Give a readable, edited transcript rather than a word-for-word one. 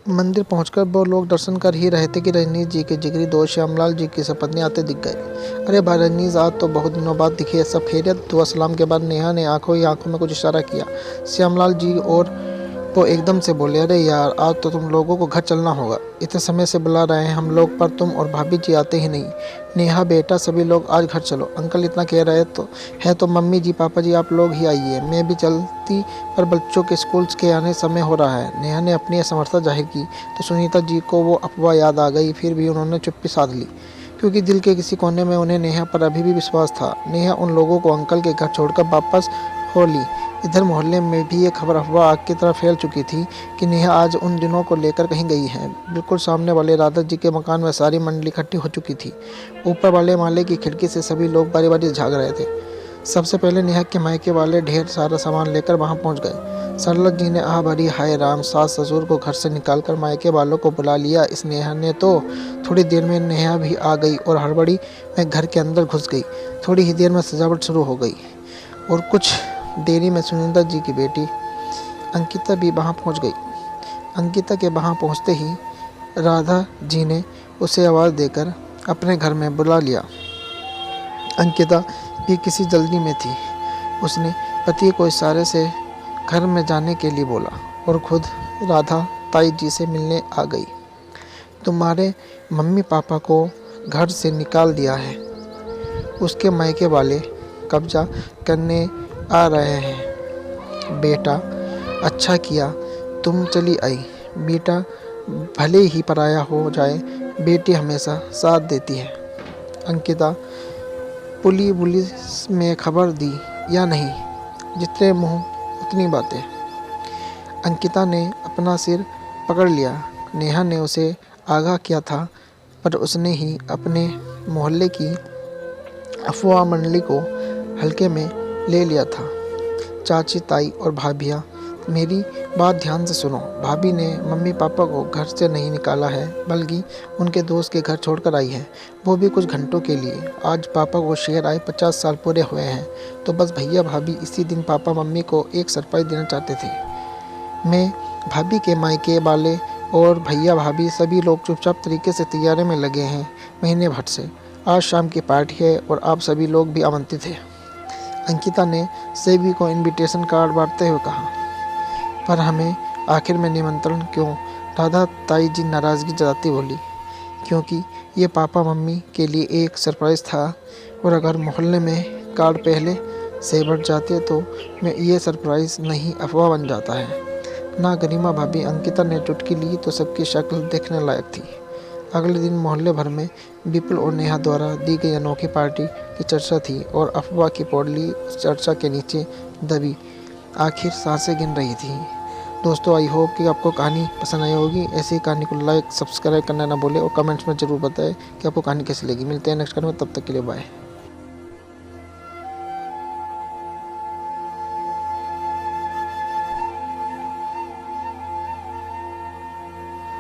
मंदिर पहुंचकर वो लोग दर्शन कर ही रहे थे कि रजनीश जी के जिगरी दोस्त श्यामलाल जी की सपत्नी आते दिख गए। अरे भाई रजनीश, आज तो बहुत दिनों बाद दिखे, सब खैरियत? दुआ सलाम के बाद नेहा ने आंखों ही आंखों में कुछ इशारा किया। श्यामलाल जी और वो एकदम से बोले, अरे यार, आज तो तुम लोगों को घर चलना होगा। इतने समय से बुला रहे हैं हम लोग, पर तुम और भाभी जी आते ही नहीं। नेहा बेटा, सभी लोग आज घर चलो। अंकल इतना कह रहे तो मम्मी जी पापा जी आप लोग ही आइए, मैं भी चलती, पर बच्चों के स्कूल के आने समय हो रहा है। नेहा ने अपनी असमर्थता जाहिर की तो सुनीता जी को वो अफवाह याद आ गई। फिर भी उन्होंने चुप्पी साध ली, क्योंकि दिल के किसी कोने में उन्हें नेहा पर अभी भी विश्वास था। नेहा उन लोगों को अंकल के घर छोड़कर वापस हो ली। इधर मोहल्ले में भी ये खबर अफवाह आग की तरह फैल चुकी थी कि नेहा आज उन दिनों को लेकर कहीं गई है। बिल्कुल सामने वाले राधा जी के मकान में सारी मंडली इकट्ठी हो चुकी थी। ऊपर वाले माले की खिड़की से सभी लोग बारी बारी झाँक रहे थे। सबसे पहले नेहा के मायके वाले ढेर सारा सामान लेकर वहां पहुंच गए। सरलत जी ने आह भरी हाय राम, सास ससुर को घर से निकालकर मायके वालों को बुला लिया। इस नेहा ने तो थोड़ी देर में नेहा भी आ गई और हड़बड़ी में घर के अंदर घुस गई। थोड़ी ही देर में सजावट शुरू हो गई और कुछ देरी में सुनीता जी की बेटी अंकिता भी वहां पहुंच गई। अंकिता के वहां पहुंचते ही राधा जी ने उसे आवाज़ देकर अपने घर में बुला लिया। अंकिता भी किसी जल्दी में थी। उसने पति को इशारे से घर में जाने के लिए बोला और खुद राधा ताई जी से मिलने आ गई। तुम्हारे मम्मी पापा को घर से निकाल दिया है, उसके मायके वाले कब्जा करने आ रहे हैं। बेटा, अच्छा किया तुम चली आई। बेटा भले ही पराया हो जाए, बेटी हमेशा साथ देती है। अंकिता, पुलिस में खबर दी या नहीं? जितने मुंह उतनी बातें। अंकिता ने अपना सिर पकड़ लिया। नेहा ने उसे आगाह किया था, पर उसने ही अपने मोहल्ले की अफवाह मंडली को हल्के में ले लिया था। चाची, ताई और भाभियाँ, मेरी बात ध्यान से सुनो। भाभी ने मम्मी पापा को घर से नहीं निकाला है, बल्कि उनके दोस्त के घर छोड़कर आई है, वो भी कुछ घंटों के लिए। आज पापा को शहर आए 50 साल पूरे हुए हैं, तो बस भैया भाभी इसी दिन पापा मम्मी को एक सरप्राइज़ देना चाहते थे। मैं, भाभी के मायके वाले और भैया भाभी सभी लोग चुपचाप तरीके से तैयारी में लगे हैं महीने भर से। आज शाम की पार्टी है और आप सभी लोग भी आमंत्रित हैं। अंकिता ने सभी को इनविटेशन कार्ड बांटते हुए कहा। पर हमें आखिर में निमंत्रण क्यों? राधा ताई जी नाराज़गी जताती बोली। क्योंकि ये पापा मम्मी के लिए एक सरप्राइज़ था, और अगर मोहल्ले में कार्ड पहले से बढ़ जाते तो मैं ये सरप्राइज़ नहीं अफवाह बन जाता है ना। गरिमा भाभी, अंकिता ने चुटकी ली तो सबकी शक्ल देखने लायक थी। अगले दिन मोहल्ले भर में विपुल और नेहा द्वारा दी गई अनोखी पार्टी की चर्चा थी, और अफवाह की पौड़ली उस चर्चा के नीचे दबी आखिर सांसें गिन रही थी। दोस्तों, आई होप कि आपको कहानी पसंद आई होगी। ऐसी कहानी को लाइक सब्सक्राइब करना ना भूलें और कमेंट्स में ज़रूर बताएं कि आपको कहानी कैसी लगी। मिलते हैं नेक्स्ट कहानी में, तब तक के लिए बाय।